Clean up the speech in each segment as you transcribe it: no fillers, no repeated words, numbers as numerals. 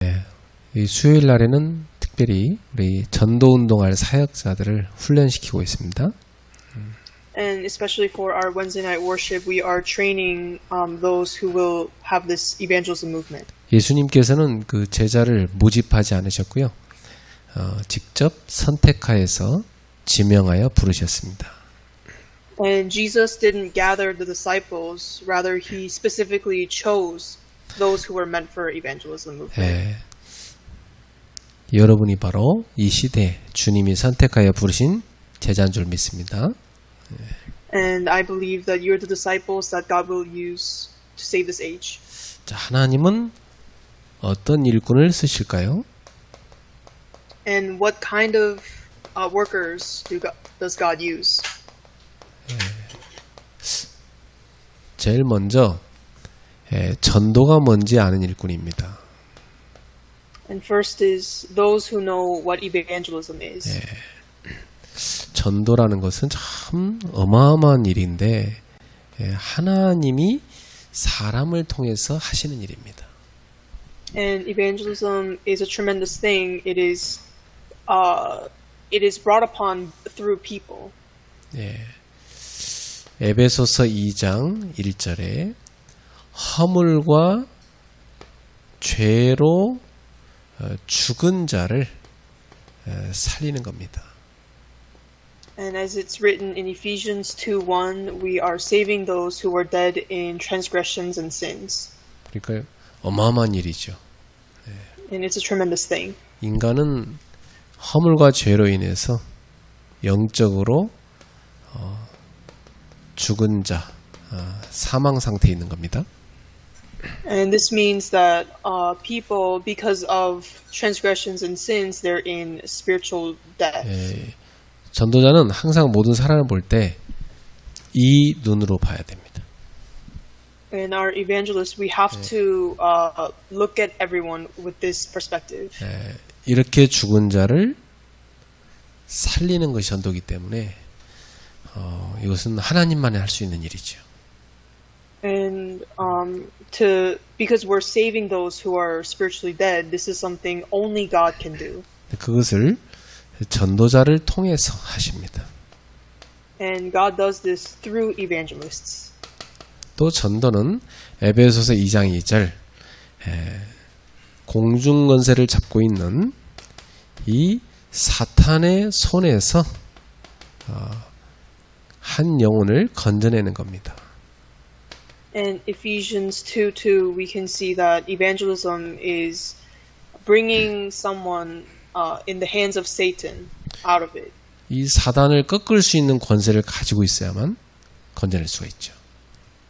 이 수요일 날에는 특별히 우리 전도 운동할 사역자들을 훈련시키고 있습니다. And especially for our Wednesday night worship, we are training those who will have this evangelism movement. 예수님께서는 그 제자를 모집하지 않으셨고요. 직접 선택하여서 지명하여 부르셨습니다. And Jesus didn't gather the disciples, rather he specifically chose those who were meant for evangelism movement. 여러분이 바로 이 시대에 주님이 선택하여 부르신 제자인 줄 믿습니다. And I believe that you're the disciples that God will use to save this age. 자, 하나님은 어떤 일꾼을 쓰실까요? And what kind of workers does God use? 제일 먼저 전도가 뭔지 아는 일꾼입니다. And first is those who know what evangelism is. 전도라는 것은 참 어마어마한 일인데 하나님이 사람을 통해서 하시는 일입니다. And evangelism is a tremendous thing. It is brought upon through people. 에베소서 2장 1절에 허물과 죄로 죽은 자를 살리는 겁니다. And as it's written in Ephesians 2:1, we are saving those who were dead in transgressions and sins. 그러니까 어마어마한 일이죠. And it's a tremendous thing. 인간은 허물과 죄로 인해서 영적으로 죽은 자, 사망 상태에 있는 겁니다. And this means that people, because of transgressions and sins, they're in spiritual death. 전도자는 항상 모든 사람을 볼 때 이 눈으로 봐야 됩니다. And our evangelists, we have to look at everyone with this perspective. 이렇게 죽은 자를 살리는 것이 전도이기 때문에 이것은 하나님만이 할 수 있는 일이죠. And because we're saving those who are spiritually dead, this is something only God can do. 그것을 전도자를 통해서 하십니다. And God does this through evangelists. 또 전도는 에베소서 2장 2절 공중권세를 잡고 있는 이 사탄의 손에서 한 영혼을 건져내는 겁니다. In Ephesians 2:2, we can see that evangelism is bringing someone in the hands of Satan out of it. 이 사단을 꺾을 수 있는 권세를 가지고 있어야만 건져낼 수가 있죠.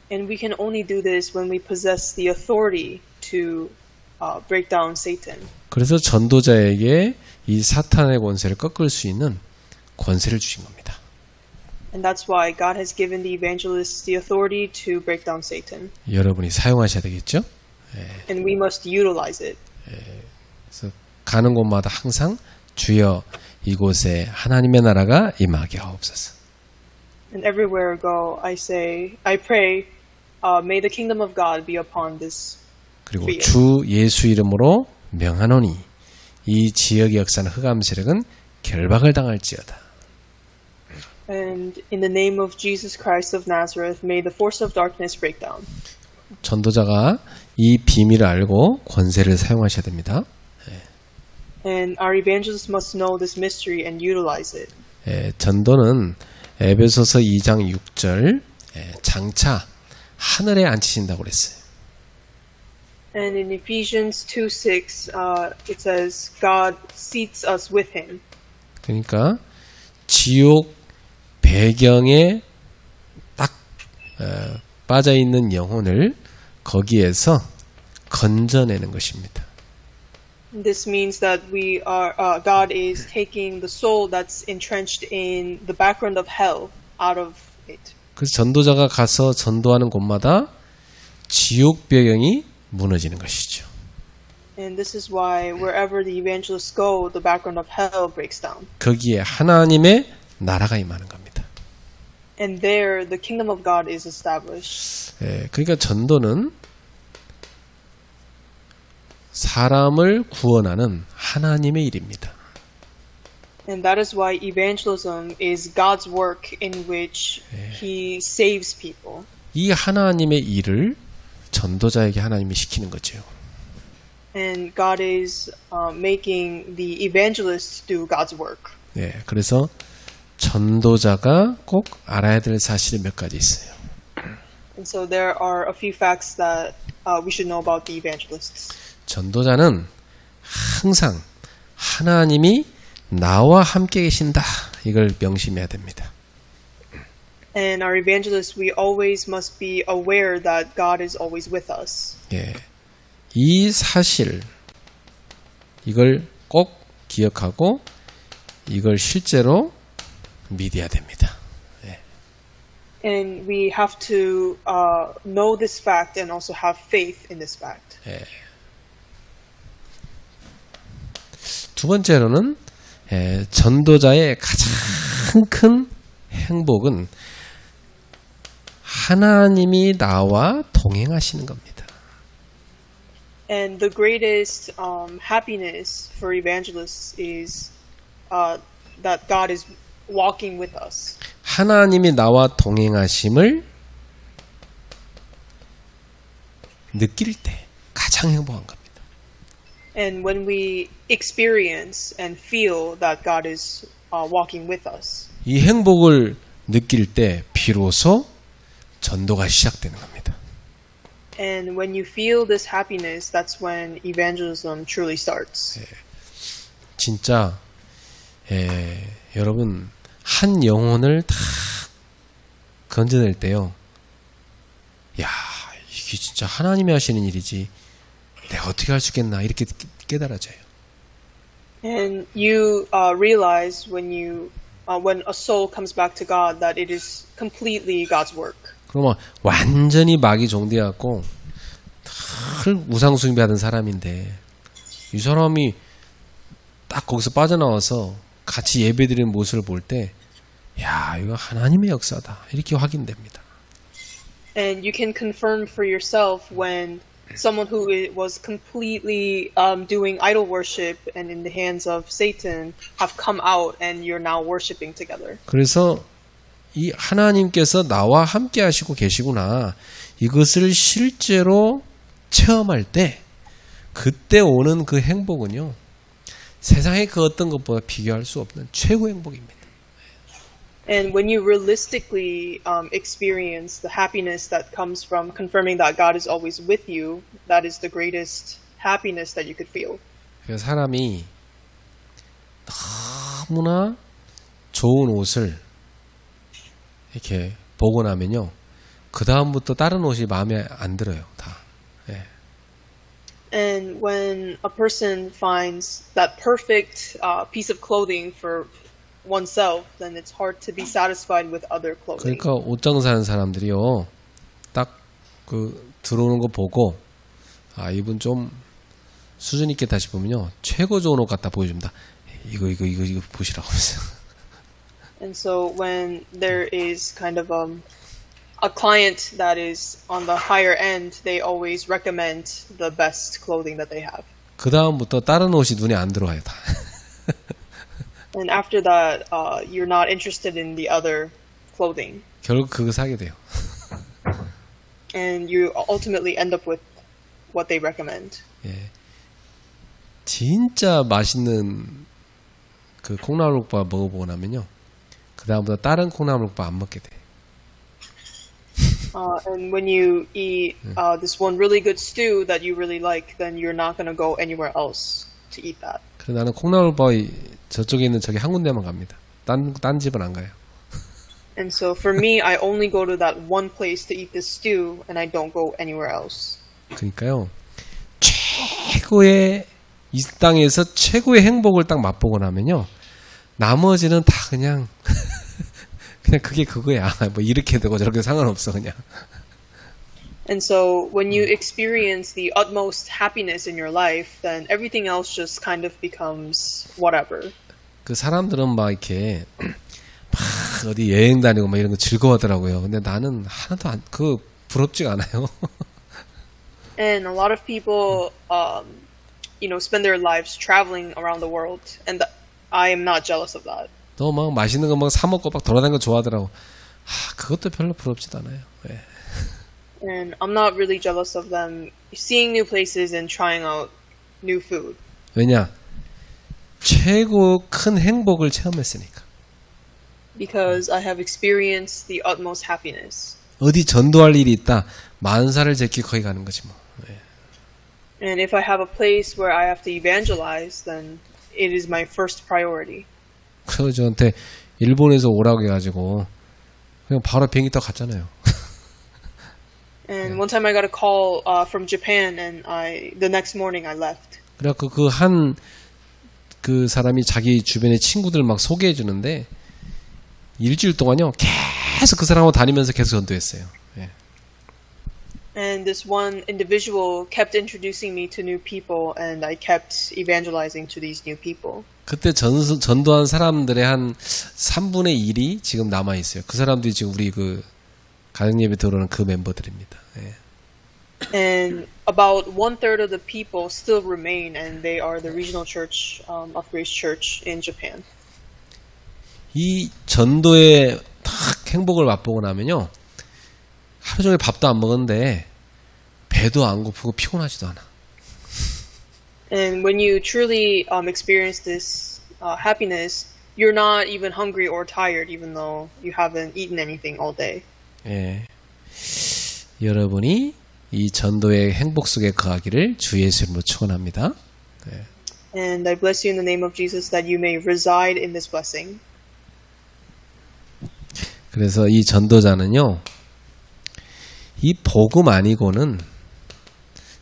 And we can only do this when we possess the authority to break down Satan. 그래서 전도자에게 이 사탄의 권세를 꺾을 수 있는 권세를 주신 겁니다. And that's why God has given the evangelists the authority to break down Satan. 여러분이 사용하셔야 되겠죠? And we must utilize it. 그래서 가는 곳마다 항상 주여 이곳에 하나님의 나라가 임하게 하옵소서. And everywhere I go, I pray, may the kingdom of God be upon this 그리고 field. 주 예수 이름으로 명하노니 이 지역의 역사는 흑암 세력은 결박을 당할지어다. And in the name of Jesus Christ of Nazareth, may the force of darkness break down. 전도자가 이 비밀을 알고 권세를 사용하셔야 됩니다. And our evangelists must know this mystery and utilize it. 전도는 에베소서 2장 6절 장차 하늘에 앉히신다고 그랬어요. And in Ephesians 2:6, it says, God seats us with him. 그러니까 지옥 배경에 딱 빠져 있는 영혼을 거기에서 건져내는 것입니다. This means that God is taking the soul that's entrenched in the background of hell out of it. 그래서 전도자가 가서 전도하는 곳마다 지옥 배경이 무너지는 것이죠. And this is why wherever the evangelists go, the background of hell breaks down. 거기에 하나님의 나라가 임하는 겁니다. And there, the kingdom of God is established. 그러니까 전도는 사람을 구원하는 하나님의 일입니다. And that is why evangelism is God's work in which He saves people. 이 하나님의 일을 전도자에게 하나님이 시키는 거죠. And God is making the evangelists do God's work. 네, 그래서 전도자가 꼭 알아야 될 사실이 몇 가지 있어요. And so there are a few facts that we should know about the evangelists. 전도자는 항상 하나님이 나와 함께 계신다. 이걸 명심해야 됩니다. And our evangelists, we always must be aware that God is always with us. 예, 이 사실 이걸 꼭 기억하고 이걸 실제로 믿어야 됩니다. And we have to know this fact and also have faith in this fact. 두 번째로는 전도자의 가장 큰 행복은 하나님이 나와 동행하시는 겁니다. And the greatest happiness for evangelists is that God is walking with us. 하나님이 나와 동행하심을 느낄 때 가장 행복한 겁니다. And when we experience and feel that God is walking with us. 이 행복을 느낄 때 비로소 전도가 시작되는 겁니다. And when you feel this happiness, that's when evangelism truly starts. 진짜 여러분 한 영혼을 다 건져낼 때요. 야, 이게 진짜 하나님이 하시는 일이지. 내가 어떻게 할 수 있겠나 이렇게 깨달아져요. And you realize when a soul comes back to God that it is completely God's work. 그러면 완전히 마귀 종되었고 늘 우상 숭배하던 사람인데 이 사람이 딱 거기서 빠져나와서 같이 예배드리는 모습을 볼 때 야, 이거 하나님의 역사다. 이렇게 확인됩니다. And you can confirm for yourself when someone who was completely doing idol worship and in the hands of Satan have come out and you're now worshiping together. 그래서 이 하나님께서 나와 함께 하시고 계시구나. 이것을 실제로 체험할 때 그때 오는 그 행복은요. 세상의 그 어떤 것보다 비교할 수 없는 최고의 행복입니다. And when you realistically experience the happiness that comes from confirming that God is always with you, that is the greatest happiness that you could feel. 그래서 사람이 너무나 좋은 옷을 이렇게 보고 나면요. 그 다음부터 다른 옷이 마음에 안 들어요. 다. 예. And when a person finds that perfect piece of clothing for oneself, then it's hard to be satisfied with other clothing. 그러니까 옷 장사하는 사람들이요. 딱 그 들어오는 거 보고 아, 이분 좀 수준 있게 다시 보면요. 최고 좋은 옷 갖다 보여줍니다. 이거 보시라고 하면서. And so when there is kind of a client that is on the higher end, they always recommend the best clothing that they have. 그 다음부터 다른 옷이 눈에 안 들어와요. 다. And after that, you're not interested in the other clothing. 결국 그거 사게 돼요. And you ultimately end up with what they recommend. 예. 진짜 맛있는 그 콩나물국밥 먹어보고 나면요. 그 다음부터 다른 콩나물국밥 안 먹게 돼. And when you eat this one really good stew that you really like, then you're not going to go anywhere else to eat that. 그래서 나는 콩나물국밥이 저쪽에 있는 저기 한 군데만 갑니다. 딴 집은 안 가요. And so for me, I only go to that one place to eat this stew, and I don't go anywhere else. 그러니까요. 최고의 이 땅에서 최고의 행복을 딱 맛보고 나면요. 나머지는 다 그냥 그게 그거야. 뭐 이렇게 되고 저렇게 상관없어 그냥. And so when you experience the utmost happiness in your life, then everything else just kind of becomes whatever. 그 사람들은 막 이렇게 막 어디 여행 다니고 막 이런 거 즐거워하더라고요. 근데 나는 하나도 부럽지가 않아요. And a lot of people spend their lives traveling around the world, and I am not jealous of that. 또 막 맛있는 거 막 사 먹고 막 돌아다니는 거 좋아하더라고. 그것도 별로 부럽지도 않아요. 예. And I'm not really jealous of them seeing new places and trying out new food. 왜냐? 최고 큰 행복을 체험했으니까. Because I have experienced the utmost happiness. 어디 전도할 일이 있다. 만사를 제끼 거기 가는 거지 뭐. 예. And if I have a place where I have to evangelize, then it is my first priority. 그래서 저한테 일본에서 오라고 해가지고 그냥 바로 비행기 타고 갔잖아요. And one time I got a call from Japan, and the next morning I left. 그래갖고 그 사람이 자기 주변의 친구들 막 소개해 주는데 일주일 동안요 계속 그 사람하고 다니면서 계속 전도했어요. 예. And this one individual kept introducing me to new people, and I kept evangelizing to these new people. 그때 전도한 사람들의 한 3분의 1이 지금 남아 있어요. 그 사람들이 지금 우리 그 가정예배 들어오는 그 멤버들입니다. 예. And about 1/3 of the people still remain, and they are the regional church of Grace Church in Japan. 이 전도의 딱 행복을 맛보고 나면요 하루 종일 밥도 안 먹었는데 배도 안 고프고 피곤하지도 않아. And when you truly experience this happiness, you're not even hungry or tired, even though you haven't eaten anything all day. 예. 여러분이 이 전도의 행복 속에 거하기를 주 예수 이름으로 축원합니다. 예. And I bless you in the name of Jesus that you may reside in this blessing. 그래서 이 전도자는요, 이 복음 아니고는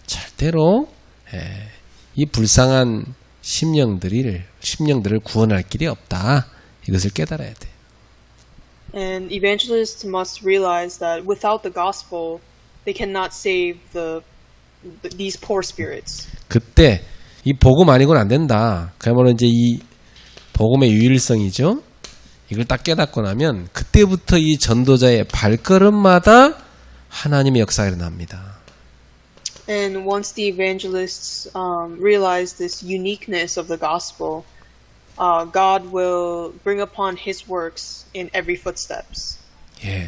절대로 이 불쌍한 심령들을 구원할 길이 없다. 이것을 깨달아야 돼. And evangelists must realize that without the gospel, they cannot save these poor spirits. 그때 이 복음 아니고는 안 된다. 그야말로 이제 이 복음의 유일성이죠. 이걸 딱 깨닫고 나면 그때부터 이 전도자의 발걸음마다 하나님의 역사가 일어납니다. And once the evangelists realize this uniqueness of the gospel, God will bring upon His works in every footsteps. 예.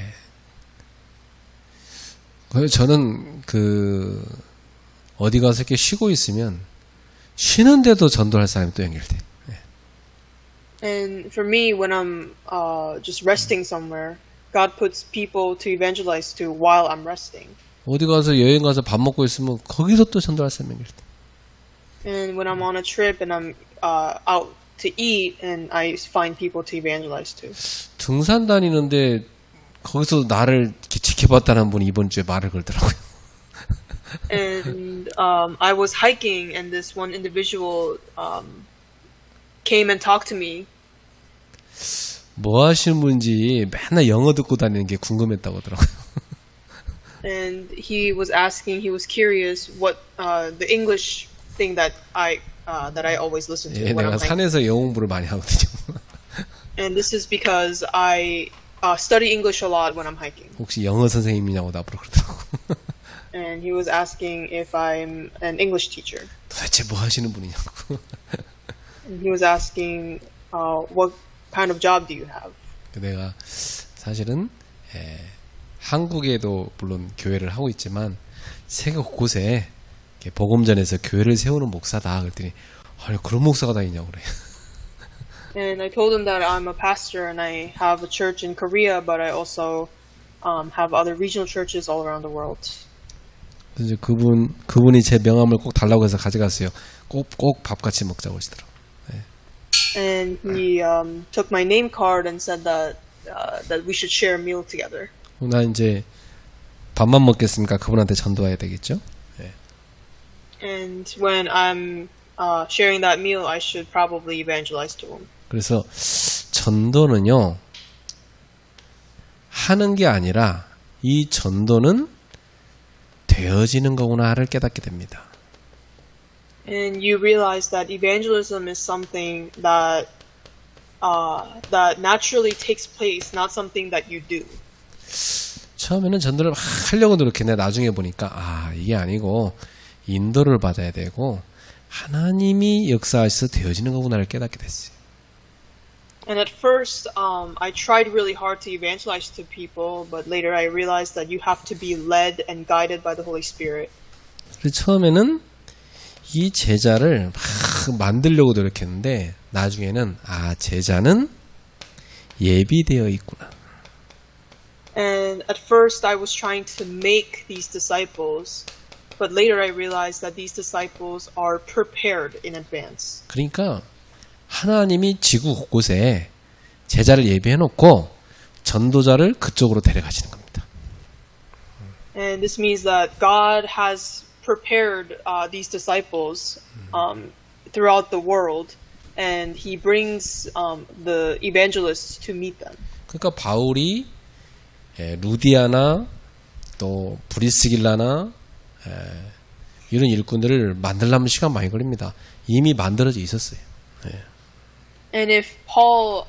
그래서 저는 어디 가서 이렇게 쉬고 있으면 쉬는데도 전도할 사람이 또 연결돼. And for me, when I'm just resting somewhere, God puts people to evangelize to while I'm resting. 어디 가서 여행 가서 밥 먹고 있으면 거기서 또 전도할 사람이 연결돼. And when I'm on a trip and I'm out to eat, and I find people to evangelize to. 등산 다니는데 거기서 나를 이렇게 지켜봤다는 분이 이번 주에 말을 걸더라고요. And I was hiking, and this one individual came and talked to me. 뭐 하시는 분인지 맨날 영어 듣고 다니는 게 궁금했다고 하더라고요. And he was curious what the English thing that I always listen to 예, when 내가 I'm hiking. 산에서 영어 공부를 많이 하거든요. And this is because I study English a lot when I'm hiking. 혹시 영어 선생님이냐고 나보러 그러더라고. And he was asking if I'm an English teacher. 도대체 뭐 하시는 분이냐고. And he was asking, what kind of job do you have? 내가 사실은 한국에도 물론 교회를 하고 있지만 세계 곳곳에 복음전에서 교회를 세우는 목사다. 그랬더니 아니 그런 목사가 다 있냐고 그래. And I told him that I'm a pastor and I have a church in Korea, but I also have other regional churches all around the world. 그래서 그분이 제 명함을 꼭 달라고 해서 가져갔어요. 꼭 밥 같이 먹자고 하시더라고. And he took my name card and said that we should share a meal together. 나 이제 밥만 먹겠으니까 그분한테 전도해야 되겠죠? And when I'm sharing that meal, I should probably evangelize to him. 그래서 전도는요 하는 게 아니라 이 전도는 되어지는 거구나를 깨닫게 됩니다. And you realize that evangelism is something that naturally takes place, not something that you do. 처음에는 전도를 막 하려고 노력했는데 나중에 보니까 이게 아니고 인도를 받아야 되고 하나님이 역사하셔서 되어지는 거구나를 깨닫게 됐어요. And at first, I tried really hard to evangelize to people, but later I realized that you have to be led and guided by the Holy Spirit. 그래서 처음에는 이 제자를 막 만들려고 노력했는데 나중에는 제자는 예비되어 있구나. And at first, I was trying to make these disciples, but later I realized that these disciples are prepared in advance. 그러니까 하나님이 지구 곳곳에 제자를 예비해 놓고 전도자를 그쪽으로 데려가시는 겁니다. And this means that God has prepared these disciples throughout the world, and He brings the evangelists to meet them. 그러니까 바울이 루디아나 또 브리스길라나 이런 일꾼들을 만들려면 시간 많이 걸립니다. 이미 만들어져 있었어요. And if Paul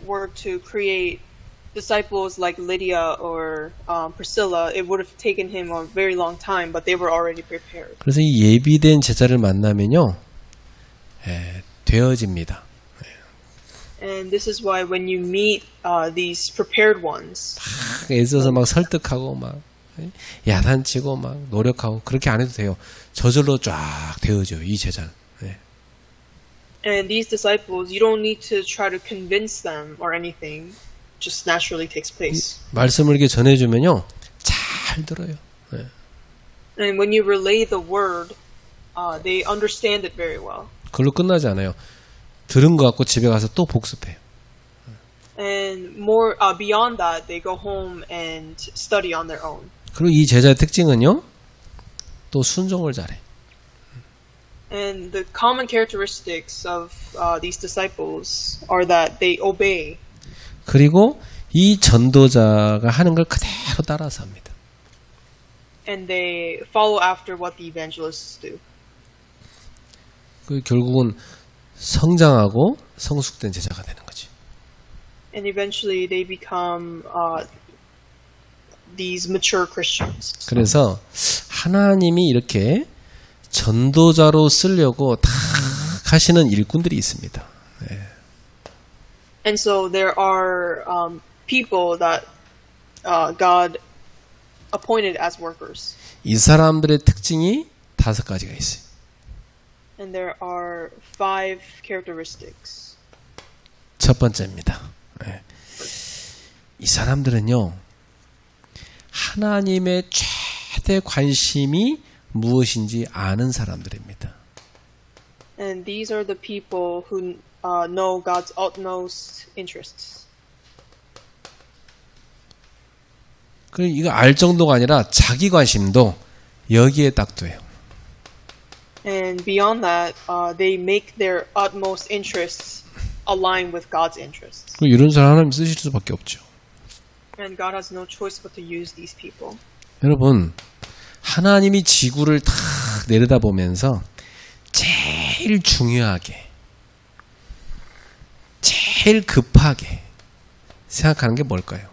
were to create disciples like Lydia or Priscilla, it would have taken him a very long time, but they were already prepared. 그래서 이 예비된 제자를 만나면요, 되어집니다. And this is why when you meet these prepared ones, 애써서 막 설득하고 막 야단치고 막 노력하고 그렇게 안 해도 돼요. 저절로 쫙 되어져요, 이 제자는. and these disciples, you don't need to try to convince them or anything. Just naturally takes place. 말씀을 이렇게 전해주면요, 잘 들어요. And when you relay the word, they understand it very well. 그걸로 끝나지 않아요. 들은 거 갖고 집에 가서 또 복습해요. And more beyond that, they go home and study on their own. 그리고 이 제자의 특징은요, 또 순종을 잘해. And the common characteristics of these disciples are that they obey. 그리고 이 전도자가 하는 걸 그대로 따라서 합니다. And they follow after what the evangelists do. 그 결국은 성장하고 성숙된 제자가 되는 거지. And eventually they become these mature Christians. 그래서 하나님이 이렇게 전도자로 쓰려고 다 하시는 일꾼들이 있습니다. And so there are people that God appointed as workers. 이 사람들의 특징이 5가지가 있어요. And there are 5 characteristics. 첫 번째입니다. 이 사람들은요, 하나님의 최대 관심이 무엇인지 아는 사람들입니다. And these are the people who know God's utmost interests. 그리고 이거 알 정도가 아니라 자기 관심도 여기에 딱 둬요. And beyond that, they make their utmost interests align with God's interests. 그리고 이런 사람 하나님 쓰실 수밖에 없죠. And God has no choice but to use these people. 여러분, 하나님이 지구를 탁 내려다보면서 제일 중요하게, 제일 급하게 생각하는 게 뭘까요?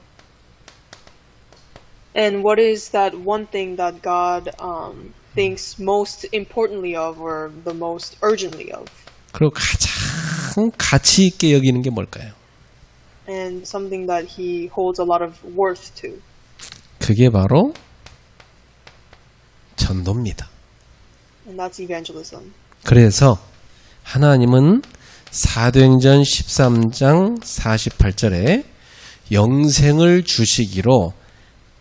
And what is that one thing that God thinks most importantly of or the most urgently of? 그리고 가장 가치 있게 여기는 게 뭘까요? And something that he holds a lot of worth to. 그게 바로 전도입니다. And that's evangelism. 그래서 하나님은 사도행전 13장 48절에 영생을 주시기로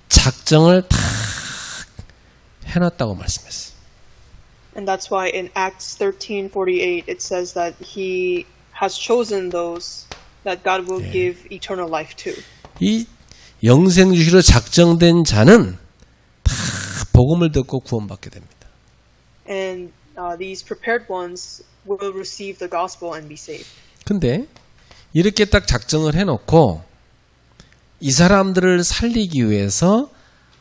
작정을 다 해놨다고 말씀했어요. And that's why in Acts 13:48 it says that he has chosen those that God will give eternal life to. 이 영생 주시기로 작정된 자는 다 복음을 듣고 구원받게 됩니다. And these prepared ones will receive the gospel and be saved. 근데 이렇게 딱 작정을 해놓고 이 사람들을 살리기 위해서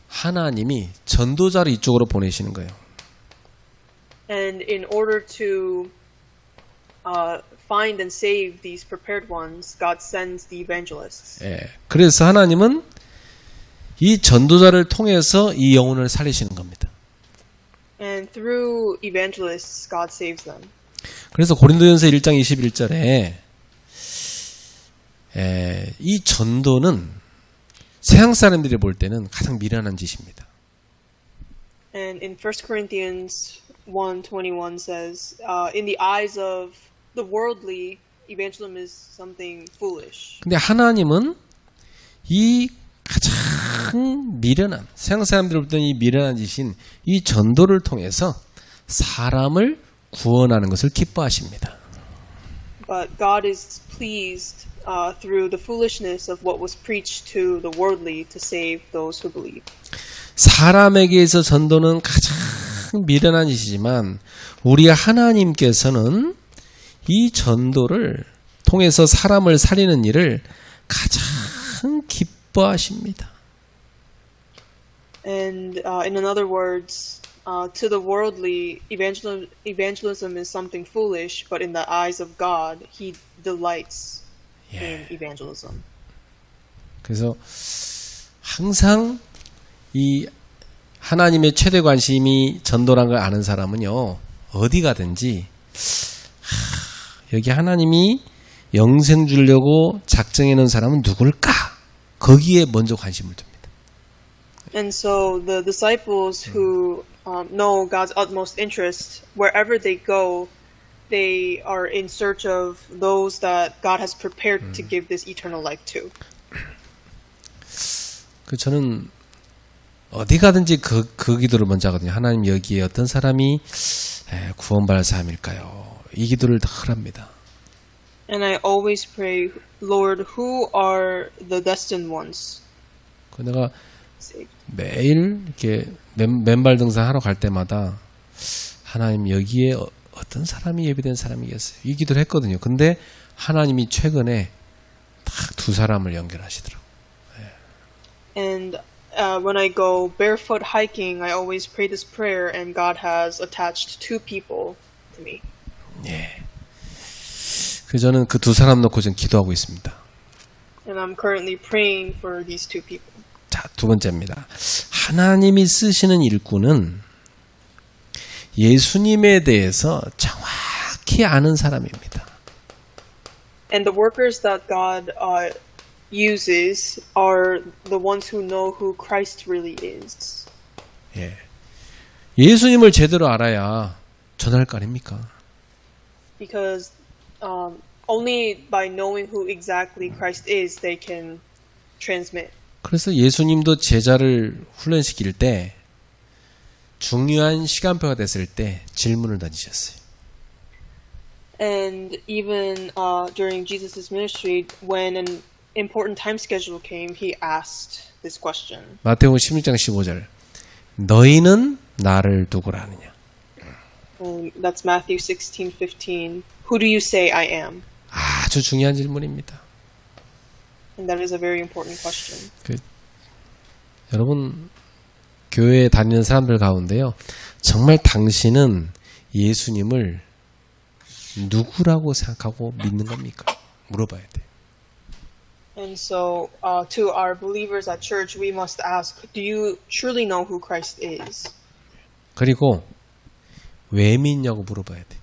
하나님이 전도자를 이쪽으로 보내시는 거예요. And in order to find and save these prepared ones, God sends the evangelists. 그래서 하나님은 이 전도자를 통해서 이 영혼을 살리시는 겁니다. And through evangelists, God saves them. 그래서 고린도전서 1장 21절에 이 전도는 세상 사람들이 볼 때는 가장 미련한 짓입니다. And in 1 Corinthians 1:21 says, in the eyes of the worldly, evangelism is something foolish. 근데 하나님은 이 가장 미련한, 세상 사람들이 볼 때는 이 미련한 짓인 이 전도를 통해서 사람을 구원하는 것을 기뻐하십니다. But God is pleased through the foolishness of what was preached to the worldly to save those who believe. 사람에게서 전도는 가장 미련한 짓이지만 우리 하나님께서는 이 전도를 통해서 사람을 살리는 일을 가장 기뻐하십니다. And in other words, to the worldly, evangelism is something foolish, but in the eyes of God, He delights in evangelism. 그래서 항상 이 하나님의 최대 관심이 전도란 걸 아는 사람은요, 어디 가든지 여기 하나님이 영생 주려고 작정해 놓은 사람은 누굴까? 거기에 먼저 관심을 둡니다. And so the disciples who know God's utmost interest, wherever they go, they are in search of those that God has prepared to give this eternal life to. 저는 어디 가든지 그 기도를 먼저 하거든요. 하나님 여기에 어떤 사람이 구원받을 사람일까요? 이 기도를 늘 합니다. And I always pray, Lord, who are the destined ones? 내가 매일 이렇게 맨발 등산하러 갈 때마다 하나님 여기에 어떤 사람이 예비된 사람이겠어요? 이 기도를 했거든요. 근데 하나님이 최근에 딱 두 사람을 연결하시더라고요. And when I go barefoot hiking, I always pray this prayer, and God has attached two people to me. 예. 그래서 저는 그 두 사람 놓고 지금 기도하고 있습니다. And I'm currently praying for these two people. 자, 두 번째입니다. 하나님이 쓰시는 일꾼은 예수님에 대해서 정확히 아는 사람입니다. And the workers that God uses are the ones who know who Christ really is. 예. 예수님을 제대로 알아야 전할 거 아닙니까? Because only by knowing who exactly Christ is, they can transmit. 그래서 예수님도 제자를 훈련시킬 때 중요한 시간표가 됐을 때 질문을 던지셨어요. And even during Jesus' ministry, when an important time schedule came, he asked this question. 마태복음 16장 15절. 너희는 나를 누구라 하느냐? And that's Matthew 16:15. Who do you say I am? 아주 중요한 질문입니다. And that is a very important question. 여러분 교회에 다니는 사람들 가운데요. 정말 당신은 예수님을 누구라고 생각하고 믿는 겁니까? 물어봐야 돼요. And so, to our believers at church, we must ask, do you truly know who Christ is? 그리고 왜 믿냐고 물어봐야 돼요.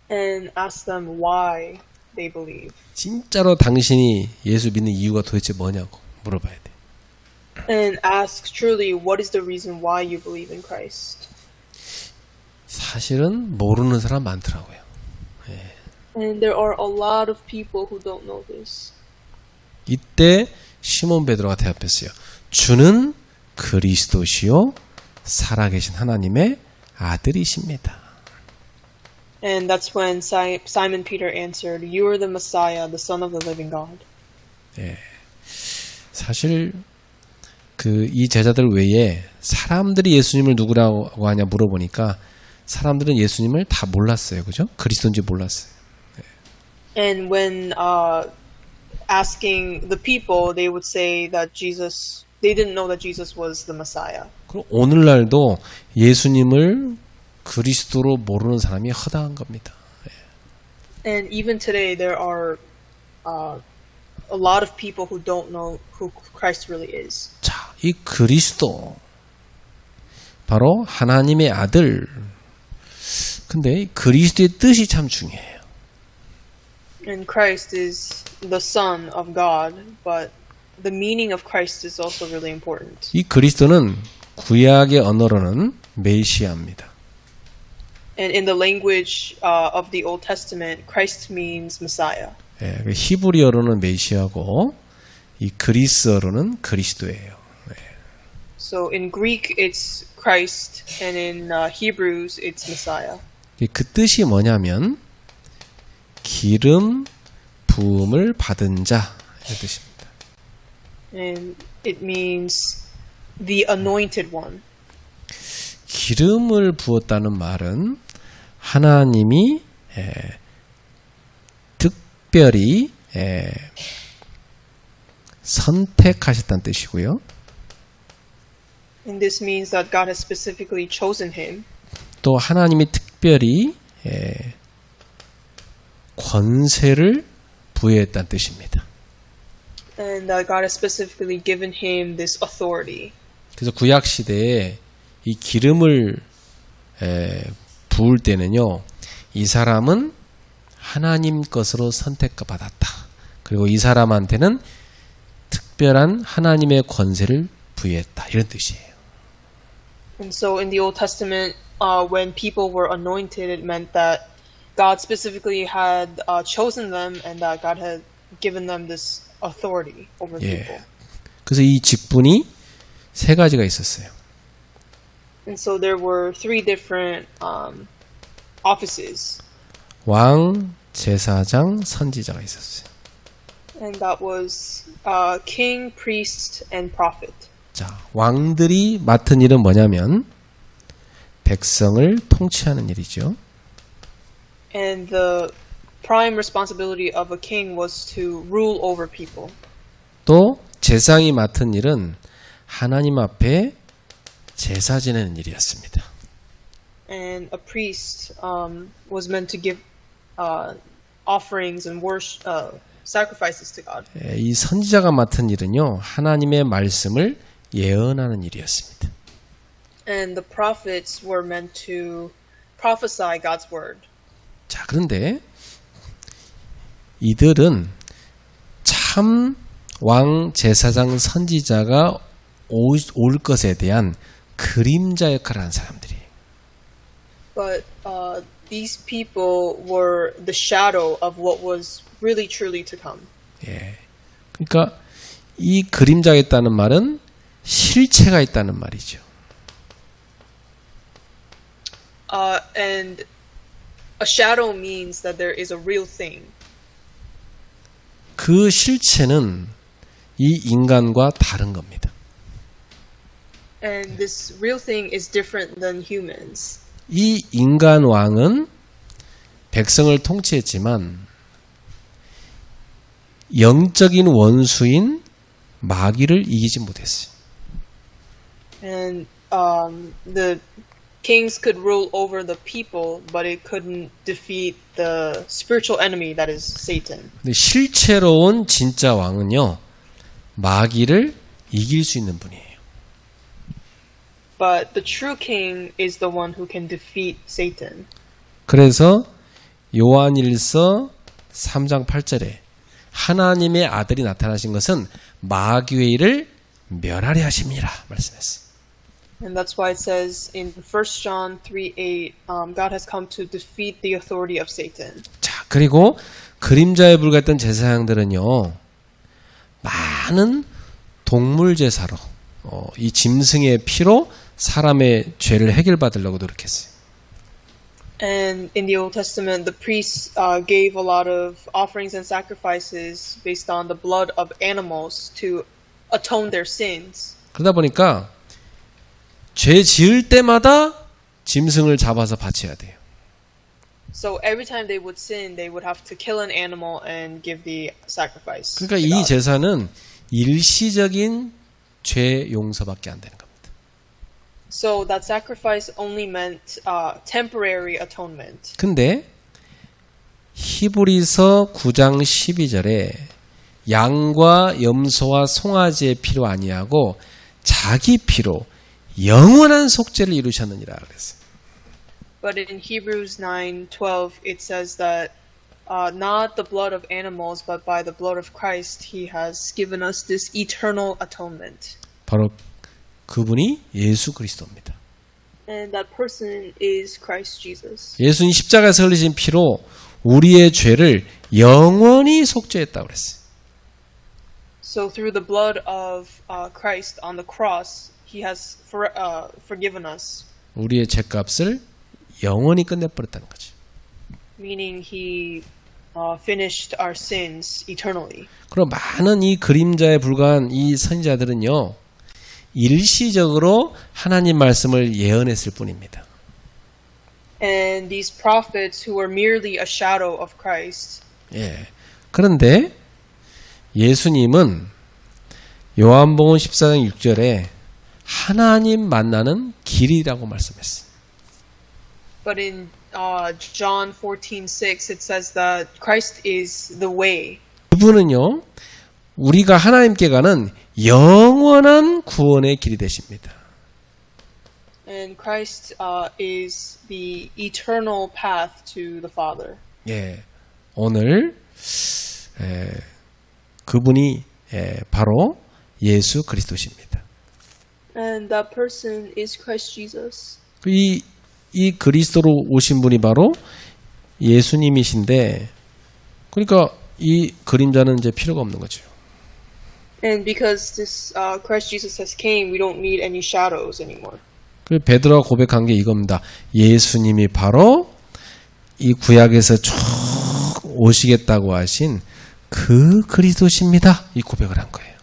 And ask them why they believe. 진짜로 당신이 예수 믿는 이유가 도대체 뭐냐고 물어봐야 돼요. And ask truly, what is the reason why you believe in Christ? 사실은 모르는 사람 많더라고요. And there are a lot of people who don't know this. 이때 시몬 베드로가 대답했어요. 주는 그리스도시요 살아계신 하나님의 아들이십니다. And that's when Simon Peter answered, "You are the Messiah, the Son of the living God." 예. 사실 이 제자들 외에 사람들이 예수님을 누구라고 하냐 물어보니까 사람들은 예수님을 다 몰랐어요. 그죠? 그리스도인지 몰랐어요. And when asking the people, they would say that they didn't know that Jesus was the Messiah. 그리고 오늘날도 예수님을 그리스도로 모르는 사람이 허다한 겁니다. And even today, there are a lot of people who don't know who Christ really is. 자, 이 그리스도 바로 하나님의 아들. 근데 그리스도의 뜻이 참 중요해요. And Christ is the Son of God, but the meaning of Christ is also really important. 이 그리스도는 구약의 언어로는 메시아입니다. And in the language of the Old Testament, Christ means Messiah. 예, 히브리어로는 메시아고 이 그리스어로는 그리스도예요. So in Greek, it's Christ, and in Hebrews, it's Messiah. 그 뜻이 뭐냐면 기름 부음을 받은 자 이런 뜻입니다. And it means the anointed one. 기름을 부었다는 말은 하나님이 특별히 선택하셨다는 뜻이고요. And this means that God has specifically chosen him. 또 하나님이 특별히 권세를 부여했다는 뜻입니다. And that God has specifically given him this authority. 그래서 구약 시대에 이 기름을 부을 때는요, 이 사람은 하나님 것으로 선택받았다. 그리고 이 사람한테는 특별한 하나님의 권세를 부여했다. 이런 뜻이에요. And so in the Old Testament, when people were anointed, it meant that God specifically had chosen them and that God had given them this authority over people. 그래서 이 직분이 세 가지가 있었어요. And so there were three different offices. 왕, 제사장, 선지자가 있었어요. And that was king, priest, and prophet. 자, 왕들이 맡은 일은 뭐냐면 백성을 통치하는 일이죠. And the prime responsibility of a king was to rule over people. 또 제사장이 맡은 일은 하나님 앞에 제사 지내는 일이었습니다. And a priest was meant to give offerings and worship, sacrifices to God. 이 선지자가 맡은 일은요, 하나님의 말씀을 예언하는 일이었습니다. And the prophets were meant to prophesy God's word. 자, 그런데 이들은 참 왕, 제사장, 선지자가 올 것에 대한 그림자 역할을 하는 사람들이에요. But these people were the shadow of what was really truly to come. 예. 그러니까 이 그림자가 있다는 말은 실체가 있다는 말이죠. And a shadow means that there is a real thing. 그 실체는 이 인간과 다른 겁니다. And this real thing is different than humans. 이 인간 왕은 백성을 통치했지만 영적인 원수인 마귀를 이기지 못했어요. And the kings could rule over the people, but it couldn't defeat the spiritual enemy that is Satan. 근데 실체로 온 진짜 왕은요, 마귀를 이길 수 있는 분이에요. But the true king is the one who can defeat Satan. 그래서 요한일서 3장 8절에 하나님의 아들이 나타나신 것은 마귀의 일을 멸하려 하심이라 말씀했어요. And that's why it says in 1 John 3:8, God has come to defeat the authority of Satan. 자, 그리고 그림자에 불과했던 제사장들은요, 많은 동물 제사로 이 짐승의 피로 사람의 죄를 해결받으려고 노력했어요. And in the Old Testament, the priests gave a lot of offerings and sacrifices based on the blood of animals to atone their sins. 그러다 보니까 죄 지을 때마다 짐승을 잡아서 바쳐야 돼요. So every time they would sin, they would have to kill an animal and give the sacrifice. 그러니까 to 이 God. 제사는 일시적인 죄 용서밖에 안 되는 겁니다. So that sacrifice only meant temporary atonement. 근데 히브리서 9장 12절에 양과 염소와 송아지의 피로 아니하고 자기 피로 영원한 속죄를 이루셨느니라 그랬어요. But in Hebrews 9:12, it says that not the blood of animals, but by the blood of Christ, He has given us this eternal atonement. 바로 그분이 예수 그리스도입니다. And that person is Christ Jesus. 예수님 십자가에서 흘리신 피로 우리의 죄를 영원히 속죄했다고 그랬어요. So through the blood of Christ on the cross, He has forgiven us. 우리의 죄값을 영원히 끝내버렸다는 거죠. Meaning He finished our sins eternally. 그럼 많은 이 그림자에 불과한 이 선지자들은요, 일시적으로 하나님 말씀을 예언했을 뿐입니다. And these prophets who were merely a shadow of Christ. 예. 그런데 예수님은 요한복음 14장 6절에 하나님 만나는 길이라고 말씀했어요. But in John 14:6, it says that Christ is the way. 그분은요, 우리가 하나님께 가는 영원한 구원의 길이 되십니다. And Christ is the eternal path to the Father. 예, 오늘 그분이 바로 예수 그리스도십니다. And that person is Christ Jesus. 이 그리스도로 오신 분이 바로 예수님이신데, 그러니까 이 그림자는 이제 필요가 없는 거죠. And because this Christ Jesus has came, we don't need any shadows anymore. 그 베드로가 고백한 게 이겁니다. 예수님이 바로 이 구약에서 쭉 오시겠다고 하신 그 그리스도십니다. 이 고백을 한 거예요.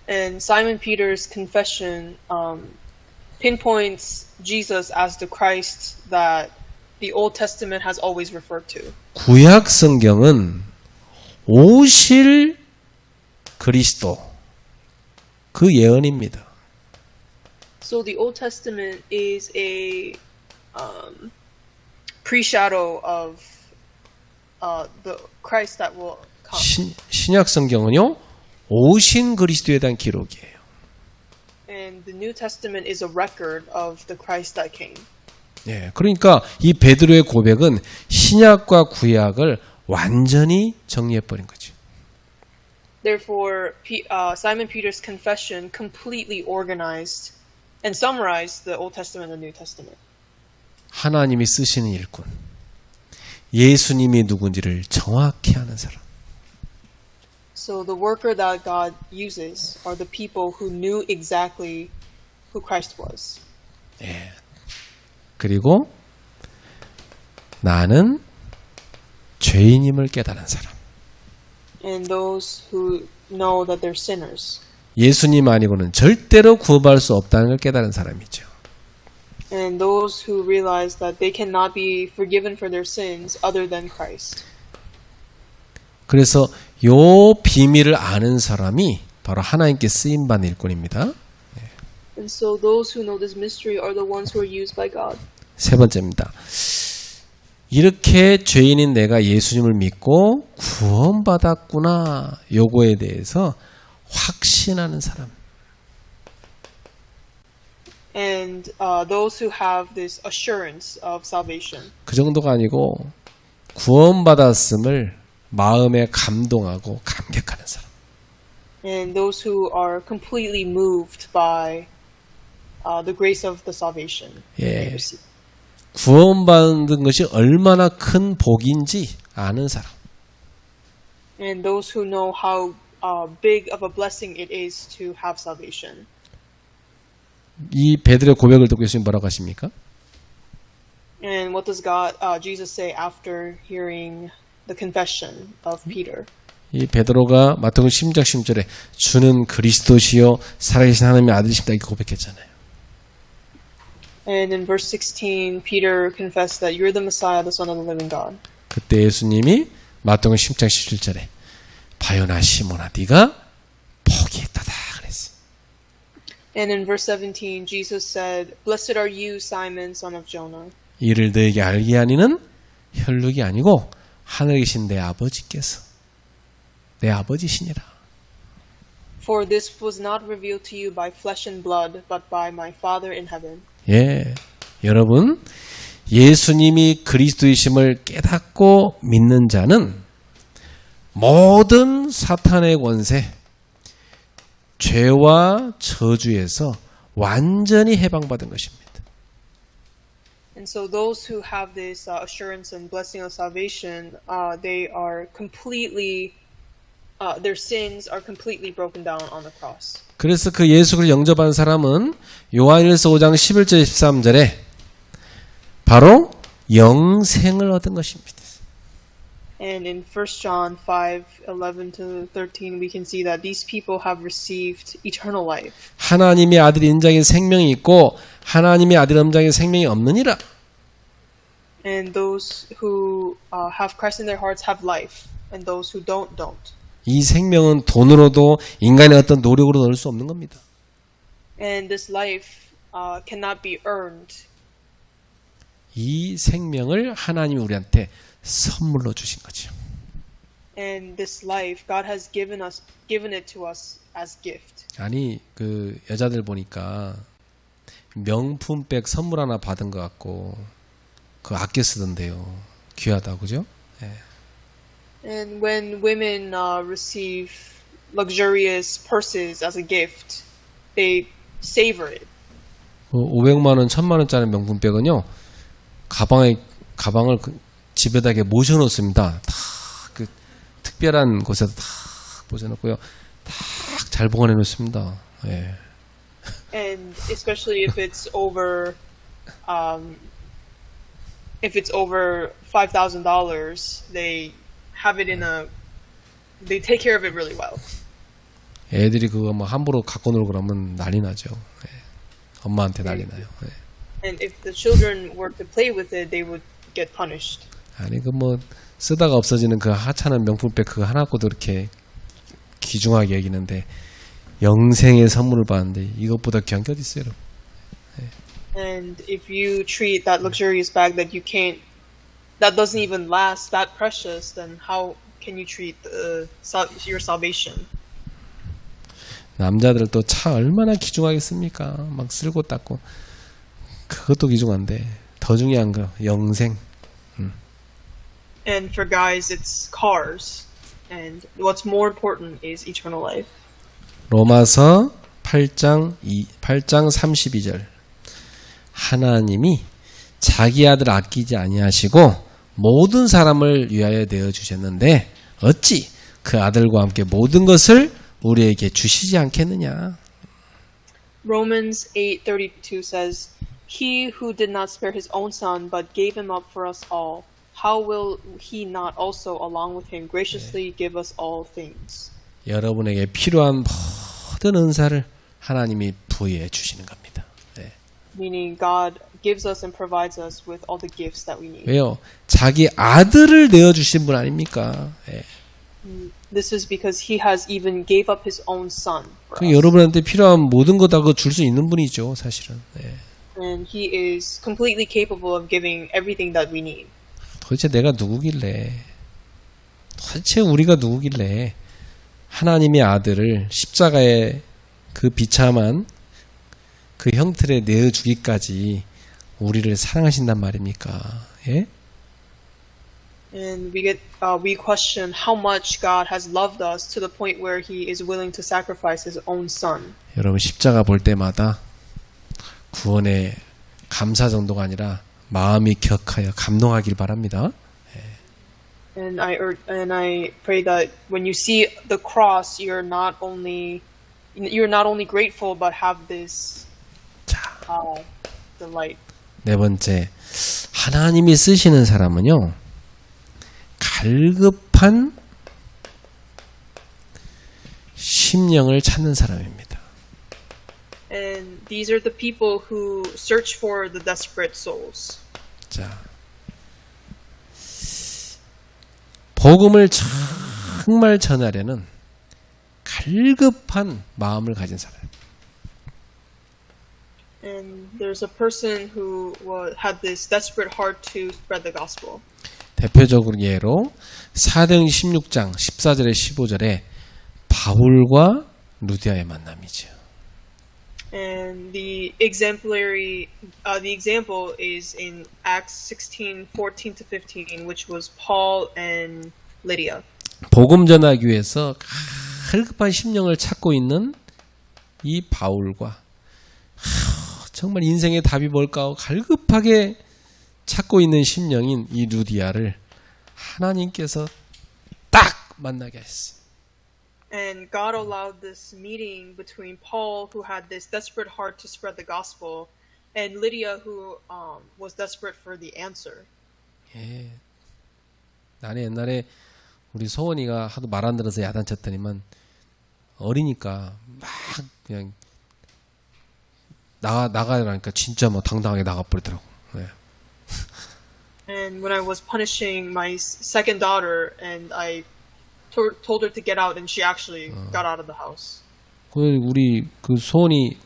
And Simon Peter's confession pinpoints Jesus as the Christ that the Old Testament has always referred to. 구약 성경은 오실 그리스도 그 예언입니다. So the Old Testament is a pre-shadow of the Christ that will come. 신약 성경은요, 오신 그리스도에 대한 기록이에요. And the New Testament is a record of the Christ that came. 예, 그러니까 이 베드로의 고백은 신약과 구약을 완전히 정리해버린 거죠. Therefore, Simon Peter's confession completely organized and summarized the Old Testament and the New Testament. 하나님이 쓰시는 일꾼, 예수님이 누군지를 정확히 아는 사람. So the worker that God uses are the people who knew exactly who Christ was. 예. 그리고 나는 죄인임을 깨달은 사람. And those who know that they're sinners. 예수님 아니고는 절대로 구원받을 수 없다는 걸 깨달은 사람이죠. And those who realize that they cannot be forgiven for their sins other than Christ. 그래서 요 비밀을 아는 사람이 바로 하나님께 쓰임받는 일꾼입니다. And so those who know this mystery are the ones who are used by God. 세 번째입니다. 이렇게 죄인인 내가 예수님을 믿고 구원받았구나, 요거에 대해서 확신하는 사람. And those who have this assurance of salvation. 그 정도가 아니고 구원받았음을 마음에 감동하고 감격하는 사람. And those who are completely moved by the grace of the salvation. 예. 구원받은 것이 얼마나 큰 복인지 아는 사람. And those who know how big of a blessing it is to have salvation. 이 베드로의 고백을 듣고 예수님 뭐라고 하십니까? And what does Jesus say after hearing the confession of Peter? 이 베드로가 마태복음 16장 16절에 주는 그리스도시요 살아계신 하나님의 아들이십니다 이렇게 고백했잖아요. And in verse 16, Peter confessed that you're the Messiah, the Son of the living God. 그때 예수님이 마태복음 16장 17절에 바요나 시몬아 네가 복이 있다다 그랬어요. And in verse 17, Jesus said, Blessed are you, Simon, son of Jonah. 이를 너에게 알게 하니는 혈육이 아니고 하늘에 계신 내 아버지께서 내 아버지시니라. For this was not revealed to you by flesh and blood, but by my Father in heaven. 예, 여러분 예수님이 그리스도이심을 깨닫고 믿는 자는 모든 사탄의 권세, 죄와 저주에서 완전히 해방받은 것입니다. And so those who have this assurance and blessing of salvation, they are completely, their sins are completely broken down on the cross. 그래서 그 예수를 영접한 사람은 요한일서 5장 11절 13절에 바로 영생을 얻은 것입니다. And in 1 John 5:11 to 13, we can see that these people have received eternal life. 하나님의 아들 인자인 생명이 있고 하나님의 아들 음자인 생명이 없느니라. And those who have Christ in their hearts have life, and those who don't. 이 생명은 돈으로도 인간의 어떤 노력으로 얻을 수 없는 겁니다. And this life cannot be earned. 이 생명을 하나님이 우리한테 선물로 주신 거죠. And this life, God has given it to us as gift. 아니 그 여자들 보니까 명품백 선물 하나 받은 것 같고 그 아껴 쓰던데요. 귀하다 그죠? 예. And when women receive luxurious purses as a gift, they savor it. 500만 원, 1000만 원짜리 명품백은요. 가방을 집에다 이렇게 모셔 놓습니다. 다 그 특별한 곳에다 다 모셔 놓고요. 다 잘 보관해 놓습니다. 예. And especially if it's over $5,000, they have it they take care of it really well. 애들이 그거 뭐 함부로 갖고 놀고 그러면 난리 나죠. 예. 엄마한테 난리 나요. 예. And if the children were to play with it, they would get punished. 아니 그 뭐 쓰다가 없어지는 그 하찮은 명품백 그거 하나 갖고도 이렇게 귀중하게 여기는데 영생의 선물을 받는데 이것보다 귀한 게 어디 있어요, 여러분? And if you treat that luxurious bag that that doesn't even last, that precious, then how can you treat your salvation? 남자들 또 차 얼마나 귀중하겠습니까? 막 쓸고 닦고 그것도 귀중한데 더 중요한 거 영생. And for guys, it's cars. And what's more important is eternal life. 로마서 8장 32절 하나님이 자기 아들 아끼지 아니하시고 모든 사람을 위하여 내어 주셨는데 어찌 그 아들과 함께 모든 것을 우리에게 주시지 않겠느냐. Romans 8:32 says, He who did not spare his own son but gave him up for us all, how will he not also along with him graciously give us all things? 여러분에게 필요한 모든 은사를 하나님이 부여해 주시는 겁니다. 네. Meaning God gives us and provides us with all the gifts that we need. 왜요? 자기 아들을 내어 주신 분 아닙니까? 네. This is because he has even gave up his own son for 그 us. 여러분한테 필요한 모든 것 다 줄 수 있는 분이죠, 사실은. 네. And he is completely capable of giving everything that we need. 도대체 내가 누구길래? 도대체 우리가 누구길래? 하나님의 아들을 십자가에 그 비참한 그 형틀에 내어주기까지 우리를 사랑하신단 말입니까? 예? And we question how much God has loved us to the point where He is willing to sacrifice His own Son. 여러분 십자가 볼 때마다 구원의 감사 정도가 아니라 마음이 격하여 감동하길 바랍니다. And I pray that when you see the cross, you're not only grateful but have this 자, delight. 네 번째, 하나님이 쓰시는 사람은요, 갈급한 심령을 찾는 사람입니다. And these are the people who search for the desperate souls. 자, 복음을 정말 전하려는 갈급한 마음을 가진 사람. And there's a person who had this desperate heart to spread the gospel. 대표적으로 예로 사도행 16장 14절에 15절에 바울과 루디아의 만남이죠. And the example is in Acts 16:14 to 15, which was Paul and Lydia. 복음 전하기 위해서 갈급한 심령을 찾고 있는 이 바울과 정말 인생의 답이 뭘까 하고 갈급하게 찾고 있는 심령인 이 루디아를 하나님께서 딱 만나게 했어요. And God allowed this meeting between Paul, who had this desperate heart to spread the gospel, and Lydia, who was desperate for the answer. 예. 나는 옛날에 우리 소원이가 하도 말 안 들어서 야단쳤더니만 어리니까 막 그냥 나가라니까 진짜 뭐 당당하게 나가버리더라고. 네. And when I was punishing my second daughter, and I told her to get out, and she actually got out of the house. 우리 그 소원이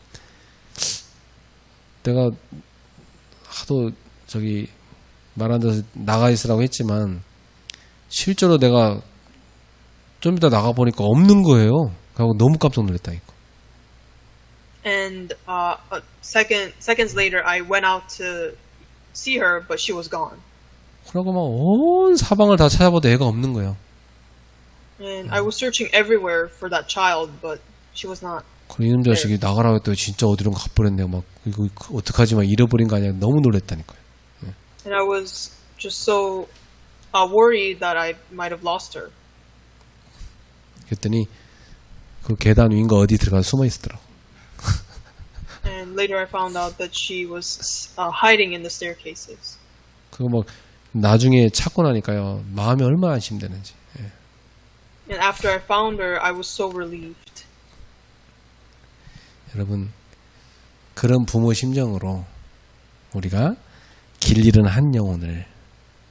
내가 하도 저기 말 안 들어서 나가 있으라고 했지만 실제로 내가 좀 이따 나가 보니까 없는 거예요. 그래서 너무 깜짝 놀랐다니까. And seconds later, I went out to see her, but she was gone. 그러고 막 온 사방을 다 찾아봐도 애가 없는 거예요. And I was searching everywhere for that child, but she was not. 그래 이놈 자식이 나가라고 했더니 진짜 어디론가 가버렸네요. 막 이거 어떡하지 막 잃어버린 거 아니야. 너무 놀랬다니까요. And I was just so worried that I might have lost her. 그랬더니 그 계단 위인가 어디 들어가서 숨어 있었더라고. And later I found out that she was hiding in the staircases. 그거 막 나중에 찾고 나니까요. 마음이 얼마나 안심되는지. 예. And after I found her, I was so relieved. 여러분 그런 부모 심정으로 우리가 길 잃은 한 영혼을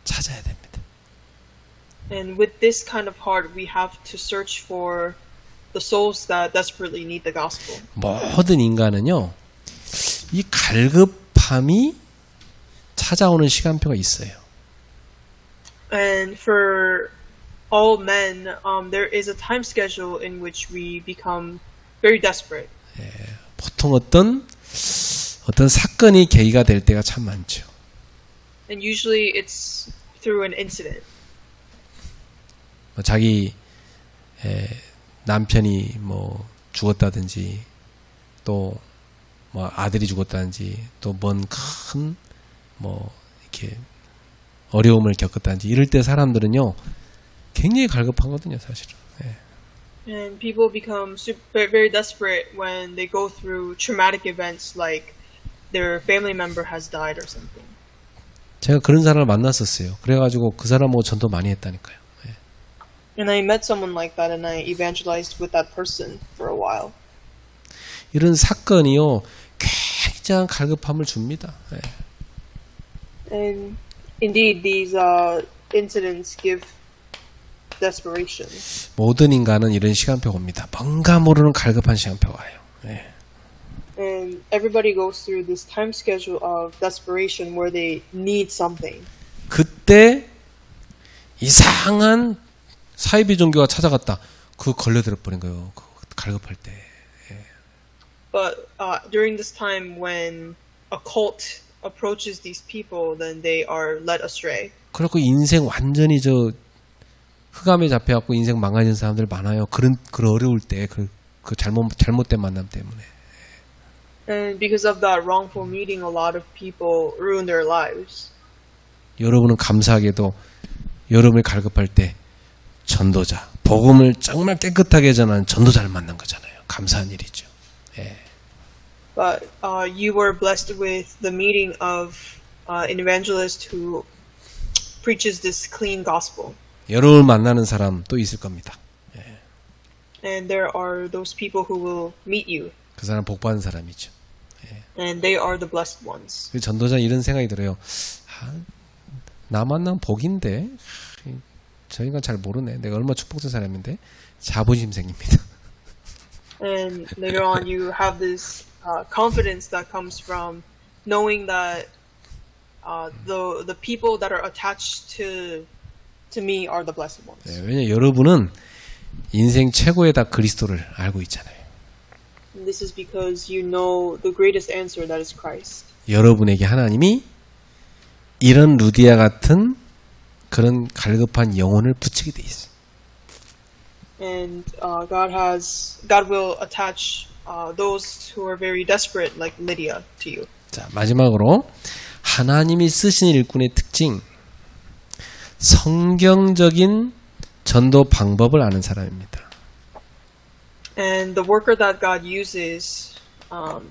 찾아야 됩니다. And with this kind of heart, we have to search for the souls that desperately need the gospel. 모든 인간은요. 이 갈급함이 찾아오는 시간표가 있어요. And for all men, there is a time schedule in which we become very desperate. 보통 어떤 사건이 계기가 될 때가 참 많죠. And usually it's through an incident. 자기 남편이 뭐 죽었다든지 또 뭐 아들이 죽었다든지 또 뭔 큰 뭐 이렇게 어려움을 겪었다든지 이럴 때 사람들은요 굉장히 갈급하거든요 사실은. And people become very desperate when they go through traumatic events like their family member has died or something. 제가 그런 사람을 만났었어요. 그래가지고 그 사람하고 전도 많이 했다니까요. And I met someone like that, and I evangelized with that person for a while. 이런 사건이요 굉장한 갈급함을 줍니다. And indeed, these incidents give desperation. 모든 인간은 이런 시간표가 옵니다. 뭔가 모르는 갈급한 시간표가 와요. And everybody goes through this time schedule of desperation where they need something. 그때 이상한 사이비 종교가 찾아갔다. 그거 걸려들어 버린 거예요. 갈급할 때. But during this time when a cult approaches these people, then they are led astray. 그래갖고 인생 완전히 저 흑암에 잡혀갖고 인생 망가진 사람들 많아요. 그런 어려울 때 그 잘못된 만남 때문에. And because of that wrongful meeting, a lot of people ruin their lives. 여러분은 감사하게도 여러분이 갈급할 때 전도자, 복음을 정말 깨끗하게 전하는 전도자를 만난 거잖아요. 감사한 일이죠. But you were blessed with the meeting of an evangelist who preaches this clean gospel. 여러분을 만나는 사람 또 있을 겁니다. And there are those people who will meet you. 그 사람 복 받은 사람이죠. And they are the blessed ones. 그 전도자 이런 생각이 들어요. 나 만난 복인데 저 인간 잘 모르네. 내가 얼마나 축복된 사람인데 자부심 생깁니다. And later on, you have this confidence that comes from knowing that the people that are attached to me are the blessed ones. 왜냐 여러분은 인생 최고의 다 그리스도를 알고 있잖아요. And this is because you know the greatest answer, that is Christ. 여러분에게 하나님이 이런 루디아 같은 그런 갈급한 영혼을 붙이게 돼 있어요. And God will attach those who are very desperate, like Lydia, to you. 자, 마지막으로 하나님이 쓰신 일꾼의 특징, 성경적인 전도 방법을 아는 사람입니다. And the worker that God uses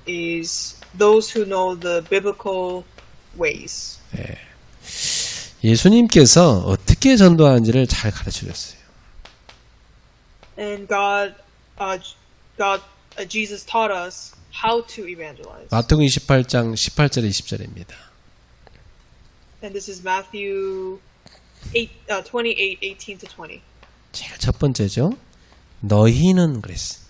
is those who know the biblical ways. 예수님께서 어떻게 전도하는지를 잘 가르쳐 줬어요. And Jesus taught us how to evangelize. 마태복음 28장 18절에 20절입니다. And this is Matthew 28:18 to 20. 제일 첫 번째죠. 너희는 그랬어.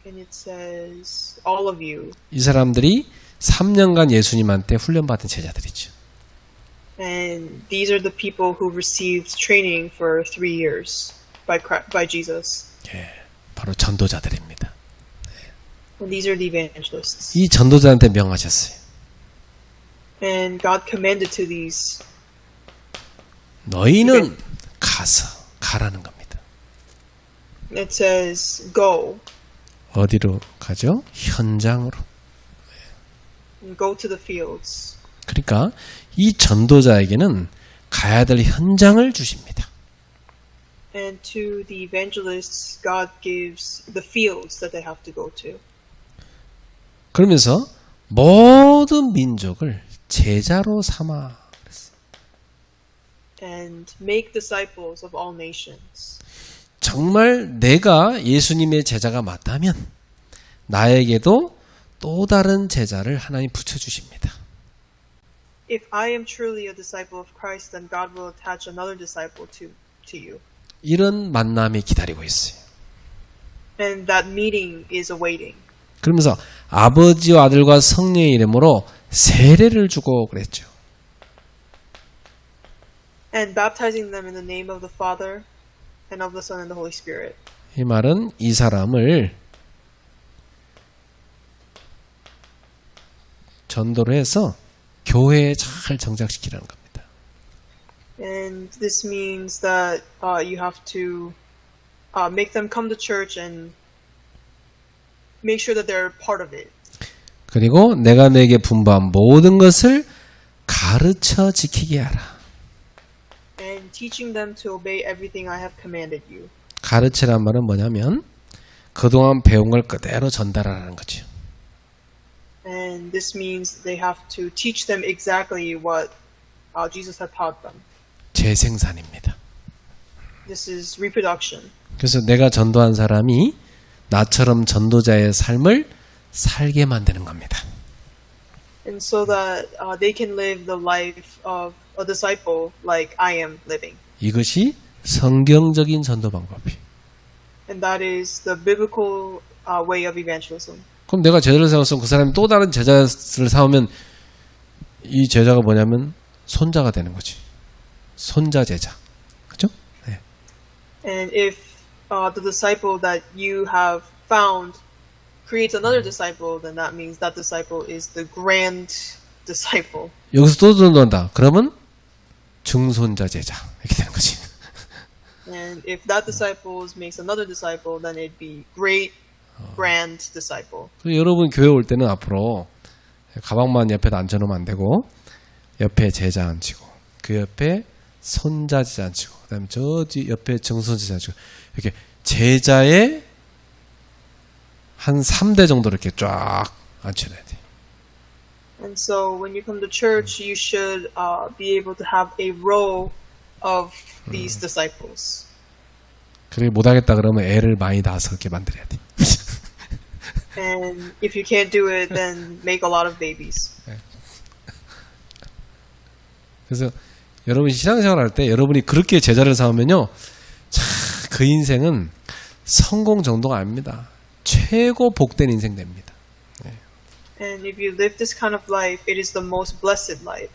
And it says, all of you. 이 사람들이 3년간 예수님한테 훈련받은 제자들이죠. And these are the people who received training for 3 years by Jesus. 예, 바로 전도자들입니다. And these are the evangelists. 이 전도자한테 명하셨어요. And God commanded to these. 너희는 가라는 겁니다. It says, go. 어디로 가죠? 현장으로. And go to the fields. 그러니까 이 전도자에게는 가야 될 현장을 주십니다. And to the evangelists, God gives the fields that they have to go to. 그러면서 모든 민족을 제자로 삼아 그랬어요. And make disciples of all nations. 정말 내가 예수님의 제자가 맞다면 나에게도 또 다른 제자를 하나님 붙여주십니다. If I am truly a disciple of Christ, then God will attach another disciple to you. 이런 만남이 기다리고 있어요. And that meeting is awaiting. 그러면서 아버지와 아들과 성령의 이름으로 세례를 주고 그랬죠. And baptizing them in the name of the Father and of the Son and the Holy Spirit. 이 말은 이 사람을 전도를 해서 교회에 잘 정착시키라는 겁니다. And this means that you have to make them come to church and make sure that they're part of it. 그리고 내가 내게 분부한 모든 것을 가르쳐 지키게 하라. And teaching them to obey everything I have commanded you. 가르치란 말은 뭐냐면 그동안 배운 걸 그대로 전달하라는 거죠. And this means they have to teach them exactly what Jesus had taught them. 재생산입니다. This is reproduction. 그래서 내가 전도한 사람이 나처럼 전도자의 삶을 살게 만드는 겁니다. And so that they can live the life of a disciple like I am living. 이것이 성경적인 전도 방법이에요. And that is the biblical way of evangelism. 그럼 내가 제자를 세웠으면 그 사람이 또 다른 제자를 세우면 이 제자가 뭐냐면 손자가 되는 거지. 손자 제자. 그죠? 네. And if the disciple that you have found creates another disciple, then that means that disciple is the grand disciple. 여기서 또 전도한다. 그러면 중손자 제자. 이렇게 되는 거지. And if that disciple makes another disciple, then it'd be great grand disciple. 여러분 교회 올 때는 앞으로 가방만 옆에다 앉혀놓으면 안 되고 옆에 제자 앉히고 그 옆에 손자 제자 앉히고 그 다음에 저 뒤 옆에 정손 제자 앉히고 이렇게 제자의 한 3대 정도 이렇게 쫙 앉혀놔야 돼. And so when you come to church, you should be able to have a row of these disciples. 그렇게 못하겠다 그러면 애를 많이 낳아서 그렇게 만들어야 돼. And if you can't do it, then make a lot of babies. 그래서 여러분이 신앙생활 할 때 여러분이 그렇게 제자를 삼으면요, 참 그 인생은 성공 정도가 아닙니다. 최고 복된 인생 됩니다. And if you live this kind of life, it is the most blessed life.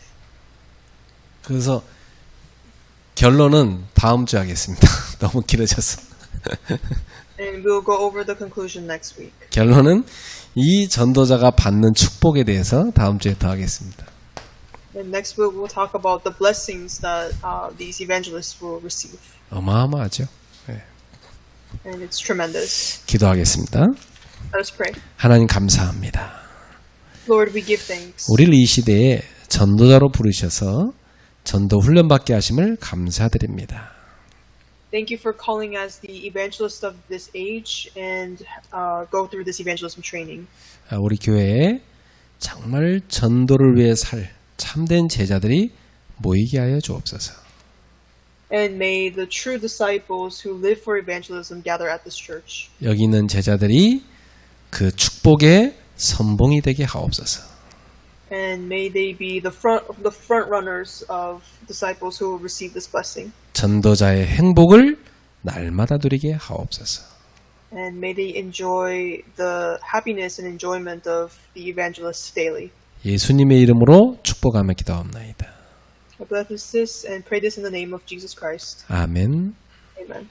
그래서 결론은 다음 주에 하겠습니다. 너무 길어져서. And we'll go over the conclusion next week. 결론은 이 전도자가 받는 축복에 대해서 다음 주에 더 하겠습니다. And next week we'll talk about the blessings that these evangelists will receive. 어마어마하죠. And it's tremendous. 기도하겠습니다. Let us pray. 하나님 감사합니다. Lord, we give thanks. 우리를 이 시대에 전도자로 부르셔서 전도 훈련받게 하심을 감사드립니다. Thank you for calling us the evangelists of this age and go through this evangelism training. 우리 교회에 정말 전도를 위해 살 참된 제자들이 모이게 하여 주옵소서. And may the true disciples who live for evangelism gather at this church. 여기 있는 제자들이 그 축복의 선봉이 되게 하옵소서. And may they be the front runners of disciples who will receive this blessing. 전도자의 행복을 날마다 누리게 하옵소서. And may they enjoy the happiness and enjoyment of the evangelists daily. 예수님의 이름으로 축복하며 기도합나이다. I bless this and pray this in the name of Jesus Christ. 아멘. Amen.